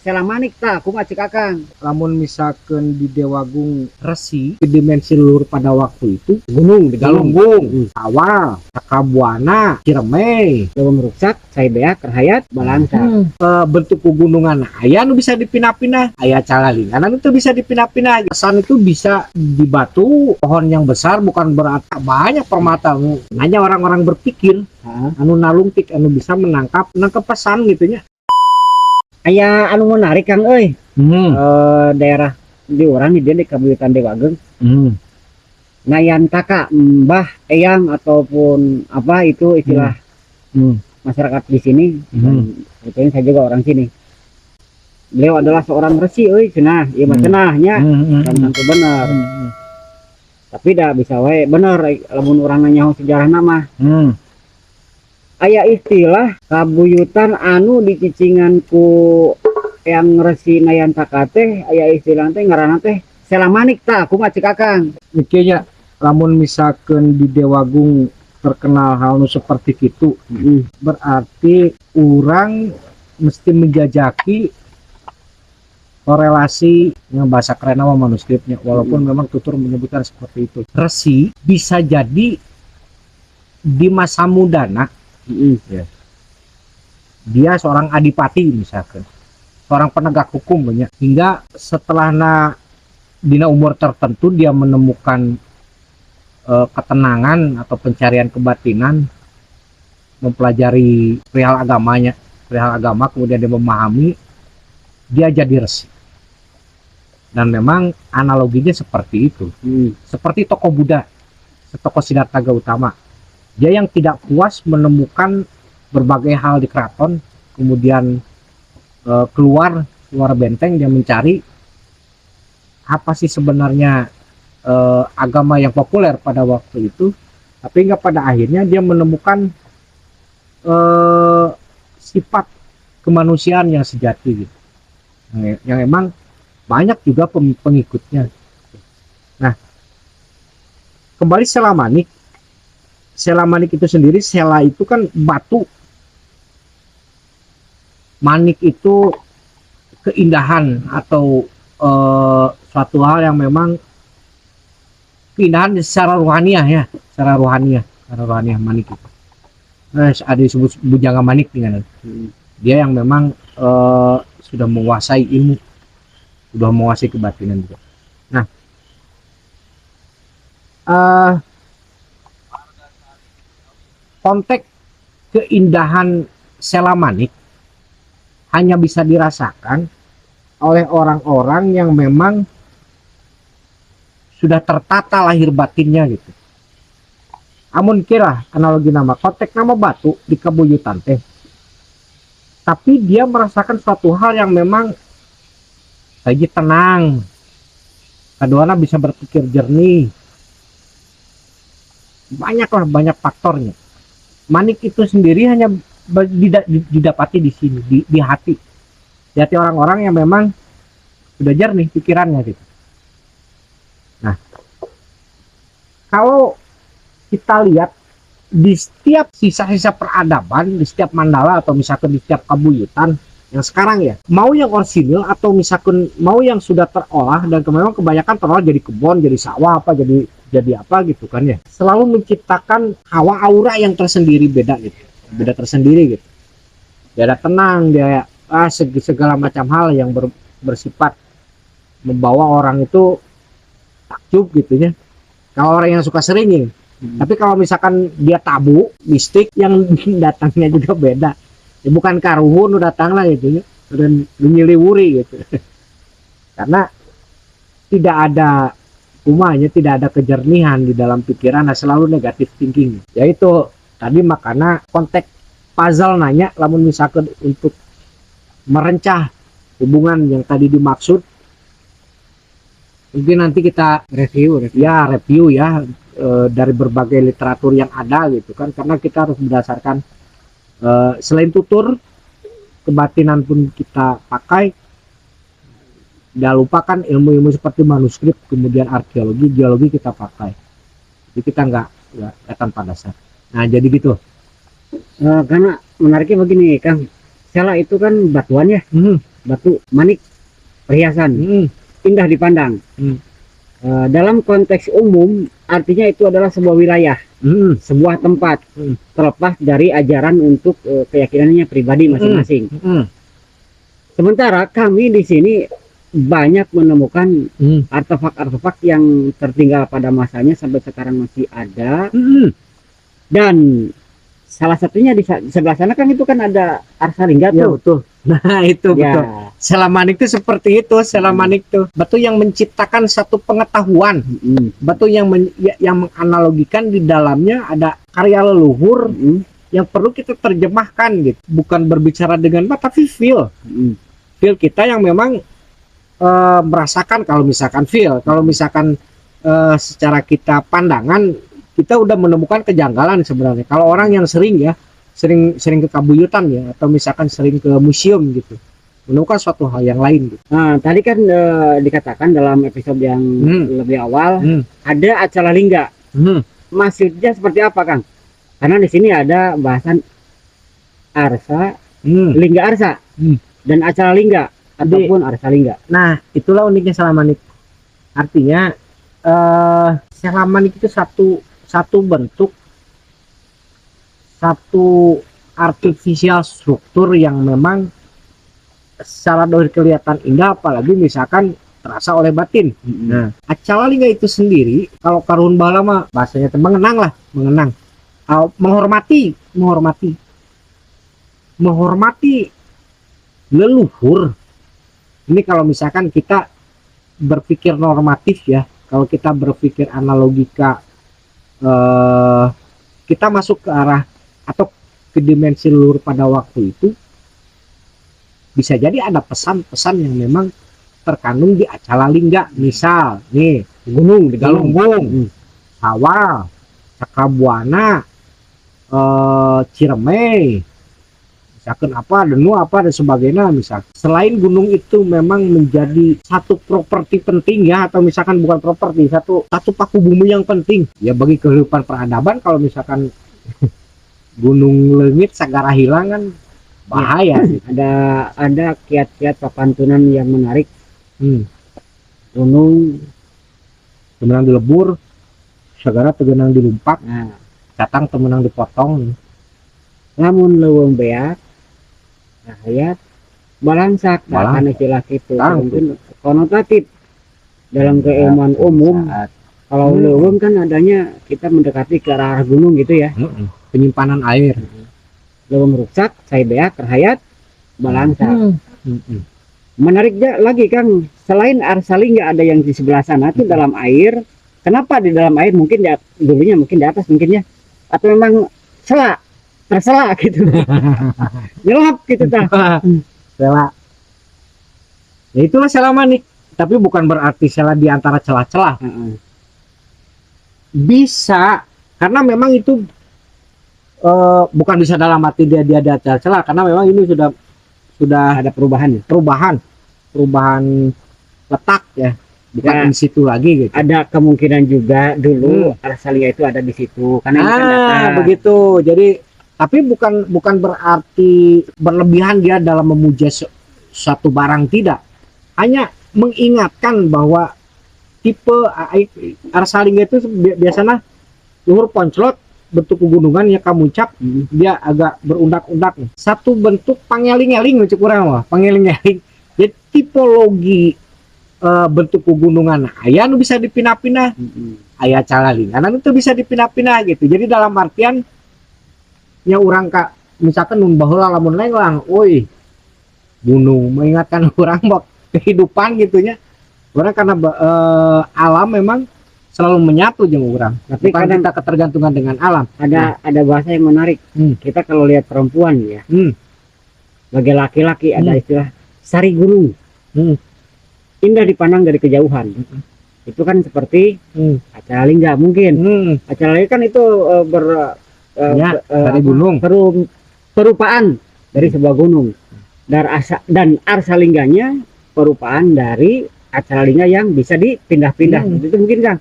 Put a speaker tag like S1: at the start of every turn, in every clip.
S1: selamanik ta kumaha cek akang.
S2: Lamun misalkan di Dewagung Resi di dimensi luhur pada waktu itu gunung di Galunggung, Awal, Takabuana, Ciremay,
S1: Leuweung Ruksak, Saibea, Kerhayat, Balangsa.
S2: bentuk pegunungan aya nu bisa dipindah-pindah, aya Calalingan anu teu bisa dipindah-pindah. Kesan itu bisa di batu pohon yang besar, bukan berarti banyak permata. Hanya orang-orang berpikir anu nalungtik anu bisa menangkap pesan gitu nya.
S1: Aya anu menarik Kang euy. Daerah di urang di dia di Kabupaten Dewagung. Nayan kakak, mbah, eyang ataupun apa itu istilah masyarakat di sini. Kebetulan saya juga orang sini. Beliau adalah seorang resi euy cenah, ieu mah cenahnya. Kan bener. Tapi dah bisa wae bener lamun urang nyaho sejarahna mah. Aya istilah kabuyutan anu dicicingan ku yang resi Nayan Taka teh, aya istilah teh ngaranna teh selamanik ta kumaha cek akang.
S2: Mikirnya lamun misalkan di Dewagung terkenal hal nu seperti itu, berarti orang mesti menjajaki korelasi yang bahasa keren sama manuskripnya, walaupun memang tutur menyebutkan seperti itu. Resi bisa jadi di masa mudana dia seorang adipati misalkan, seorang penegak hukum banyak, hingga setelah dina umur tertentu dia menemukan ketenangan atau pencarian kebatinan, mempelajari perihal agama, kemudian dia memahami, dia jadi resi. Dan memang analoginya seperti itu. Seperti tokoh Buddha, tokoh Siddhartha Gautama, dia yang tidak puas menemukan berbagai hal di keraton, kemudian keluar benteng, dia mencari apa sih sebenarnya agama yang populer pada waktu itu, tapi hingga pada akhirnya dia menemukan sifat kemanusiaan yang sejati gitu, yang emang banyak juga pengikutnya. Nah, kembali selamanik itu sendiri, sela itu kan batu, manik itu keindahan atau suatu hal yang memang keindahan secara ruhaniah manik itu. Ada disebut bujangga manik dengan dia yang memang sudah menguasai ilmu, sudah menguasai kebatinan juga. Nah, konteks keindahan selamanik hanya bisa dirasakan oleh orang-orang yang memang sudah tertata lahir batinnya gitu. Amun kira analogi nama konteks nama batu di kabuyutan teh, tapi dia merasakan suatu hal yang memang lagi tenang, keduanya bisa berpikir jernih, banyak faktornya. Manik itu sendiri hanya didapati di sini, di hati orang-orang yang memang sudah jernih pikirannya gitu. Nah, kalau kita lihat di setiap sisa-sisa peradaban, di setiap mandala atau misalkan di setiap kabuyutan yang sekarang ya, mau yang orisinil atau misalkan mau yang sudah terolah, dan memang kebanyakan terolah jadi kebun, jadi sawah, apa jadi apa gitu kan ya, selalu menciptakan hawa aura yang tersendiri, beda tersendiri gitu. Dia ada tenang, dia segala macam hal yang bersifat membawa orang itu takjub gitu ya, kalau orang yang suka seringin. Tapi kalau misalkan dia tabu, mistik, yang datangnya juga beda ya, bukan karuhun datang lah gitu ya, dan menyiliwuri gitu. Karena tidak ada umahnya, tidak ada kejernihan di dalam pikiran, selalu negatif thinking. Yaitu tadi makanya konteks puzzle nanya, lamun misalkan untuk merencah hubungan yang tadi dimaksud, mungkin nanti kita review ya dari berbagai literatur yang ada gitu kan, karena kita harus berdasarkan selain tutur kebatinan pun kita pakai, tidak lupakan ilmu-ilmu seperti manuskrip, kemudian arkeologi, geologi kita pakai, jadi kita nggak tanpa dasar. Nah jadi gitu.
S1: Karena menariknya begini Kang, sela itu kan batuan ya, batu manik, perhiasan, indah dipandang. Dalam konteks umum artinya itu adalah sebuah wilayah, sebuah tempat, terlepas dari ajaran untuk keyakinannya pribadi masing-masing. Sementara kami di sini banyak menemukan artefak-artefak yang tertinggal pada masanya sampai sekarang masih ada. Dan salah satunya di sebelah sana kan itu kan ada Arsalingga tuh.
S2: Ya, betul. Nah, itu
S1: Ya.
S2: betul. Selamanik itu seperti itu, selamanik itu batu yang menciptakan satu pengetahuan, batu yang yang menganalogikan di dalamnya ada karya leluhur yang perlu kita terjemahkan gitu. Bukan berbicara dengan mata, tapi feel kita yang memang merasakan. Kalau misalkan kalau misalkan secara kita pandangan, kita udah menemukan kejanggalan sebenarnya. Kalau orang yang sering ke kabuyutan ya, atau misalkan sering ke museum gitu, menemukan suatu hal yang lain gitu.
S1: Nah, tadi kan dikatakan dalam episode yang lebih awal ada Acalingga. Maksudnya seperti apa, Kang? Karena di sini ada bahasan Arsa, Lingga Arsa, dan Acalingga ataupun Arsalingga.
S2: Nah, itulah uniknya selamanik. Artinya selamanik itu satu bentuk, satu artificial struktur yang memang secara dohir kelihatan indah, apalagi misalkan terasa oleh batin. Nah, Acalingga itu sendiri, kalau karun bala mah bahasanya mengenang lah, menghormati leluhur. Ini kalau misalkan kita berpikir normatif ya, kalau kita berpikir analogika, kita masuk ke arah atau ke dimensi leluhur pada waktu itu, bisa jadi ada pesan-pesan yang memang terkandung di Acalingga. Misal nih, gunung di Galunggung, Sawah, Cakrabuana, Ciremai, misalkan apa, Denu apa dan sebagainya. Misal selain gunung itu memang menjadi satu properti penting ya, atau misalkan bukan properti, satu paku bumi yang penting ya bagi kehidupan peradaban. Kalau misalkan gunung leungit sagara hilang kan bahaya.
S1: Ada kiat-kiat papantunan yang menarik. Gunung
S2: temenang dilebur, sagara tegenang dilumpak,
S1: nah,
S2: datang temenang dipotong.
S1: lamun leuweung beak hayat balangsak, kan istilah itu mungkin konotatif dalam keilmuan umum. Kalau leuweung kan adanya kita mendekati ke arah gunung gitu ya,
S2: penyimpanan air.
S1: leuweung rusak, saya beak terhayat balangsak. Menariknya lagi, Kang, selain Arsalingga ada yang di sebelah sana tuh dalam air. Kenapa di dalam air? Mungkin dulunya mungkin di atas mungkin ya, atau memang tersela gitu. Nyelap gitu tah.
S2: Sela. Ya itulah selamanik, tapi bukan berarti sela di antara celah-celah. Bisa, karena memang itu bukan bisa dalam arti dia ada celah, karena memang ini sudah
S1: Ada perubahan
S2: letak ya, bukan
S1: Ya.
S2: di situ lagi gitu.
S1: Ada kemungkinan juga dulu Arsalingga itu ada di situ karena ini kan datar.
S2: Begitu. Jadi tapi bukan berarti berlebihan dia dalam memuja suatu barang, tidak. Hanya mengingatkan bahwa tipe Arsalingga itu biasanya luhur ponclot, bentuk pegunungan yang kamuncak, dia agak berundak-undak. Satu bentuk pangeling-eling cek urang mah, pangeling-eling. Jadi tipologi bentuk pegunungan aya nu bisa dipindah-pindah, aya Acalingga itu bisa dipindah-pindah gitu. Jadi dalam artian nya urang ka misalkan nun baheula lamun lenglang, gunung mengingatkan orang bahwa kehidupan gitunya. Orang karena alam memang selalu menyatu jeung urang. Tapi kadang kita ketergantungan dengan alam.
S1: Ada bahasa yang menarik. Kita kalau lihat perempuan ya, bagi laki-laki ada istilah sari gunung. Indah dipandang dari kejauhan. Itu kan seperti Acalingga mungkin. Acalingga kan itu
S2: dari gunung.
S1: Perupaan dari sebuah gunung. Dan Arsalingganya perupaan dari Acalingga yang bisa dipindah-pindah. Itu mungkin, Kang.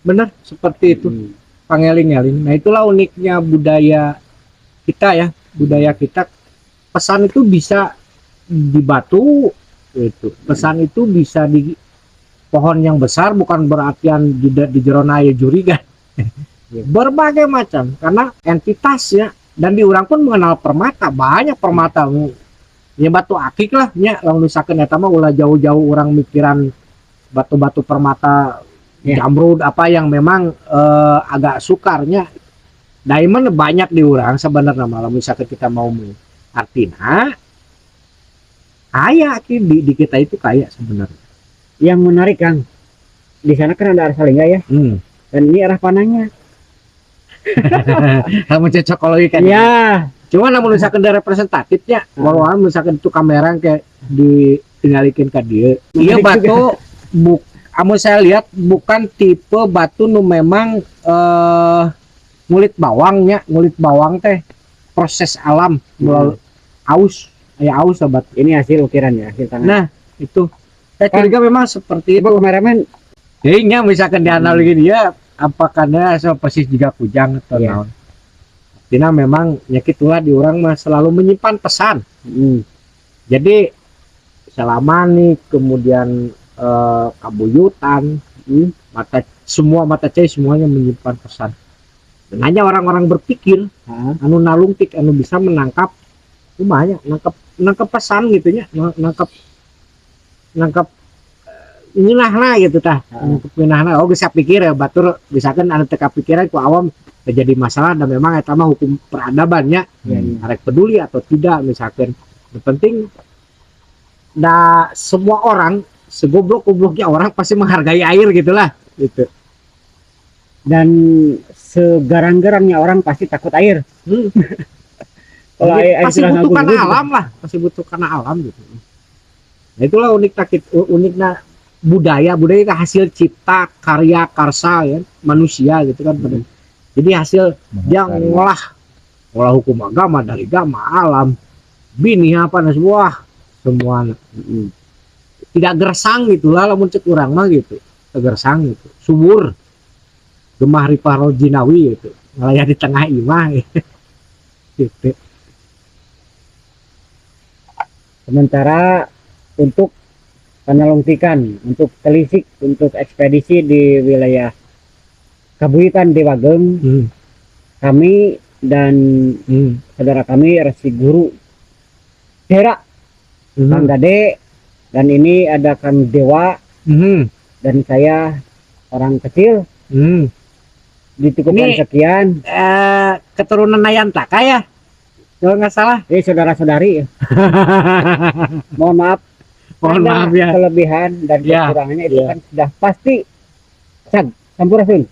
S2: Benar, seperti itu. Pangeling-eling. Nah, itulah uniknya budaya kita ya. Budaya kita, pesan itu bisa di batu, Itu pesan itu bisa di pohon yang besar, bukan berartian di jerona ya jurigan. Berbagai macam, karena entitasnya, dan di urang pun mengenal permata, banyak permata ya batu akik lah nya, lamun misalkan eta mah ulah jauh-jauh orang mikiran batu-batu permata jamrud apa yang memang agak sukarnya. Diamond banyak di urang sebenarnya, malah misalkan kita mau artinya kaya di kita itu kaya sebenarnya.
S1: Yang menarik Kang, di sana kan ada Arsalingga ya, dan ini arah panahnya.
S2: Kamu cocokologi kan?
S1: Ya,
S2: Cuma namun misalkan dari representatifnya, walau misalkan itu kamera kayak ditinggalikin ke dia. Iya batu, kamu saya lihat bukan tipe batu nu memang ngulit bawang teh proses alam melalui aus, ya aus sobat.
S1: ini hasil ukirannya, hasil tangan.
S2: Nah itu, saya curiga memang seperti itu.
S1: Kameramen,
S2: Kayaknya misalkan dianalogi dia, apakah dia persis juga kujang atau naon? Tina memang nyakit itulah di orang mah selalu menyimpan pesan. Jadi selama nih kemudian kabuyutan, semua mata cai semuanya menyimpan pesan. Dan hanya orang-orang berpikir, anu nalungtik, anu bisa menangkap, lumayan nangkap pesan gitunya, nangkap nginahna gitu tah, nginahna. Oh bisa pikir ya batur, misalkan anu teka pikiran ku awam terjadi masalah, dan memang eta mah hukum peradabannya, arek peduli atau tidak misalkan. Yang penting semua orang, segoblok-gobloknya orang pasti menghargai air gitulah gitu.
S1: dan segarang-garangnya orang pasti takut air. Kalau air
S2: Pasti
S1: sudah
S2: butuh karena
S1: ngagung,
S2: alam lah, pasti butuh karena alam gitu. Nah itulah uniknya budaya itu hasil cipta karya karsa ya manusia gitu kan. Jadi hasil dia ngolah hukum agama dari agama alam bini apa semua tidak gersang gitulah, lamun cek urang mah gitu gersang gitu, subur gemah ripah rojinawi gitu, ngelayah di tengah imah gitu.
S1: Sementara untuk penelungtikan, untuk telisik, untuk ekspedisi di wilayah Kabuyutan Dewageng, kami dan saudara kami Resi Guru Dera, Kang Gade, dan ini ada Kang Dewa, dan saya orang kecil. Dicukupkan sekian.
S2: Keturunan Nayantaka ya kalau nggak salah.
S1: Saudara-saudari, mohon maaf
S2: ya,
S1: kelebihan dan kekurangannya itu kan sudah pasti sampurasun.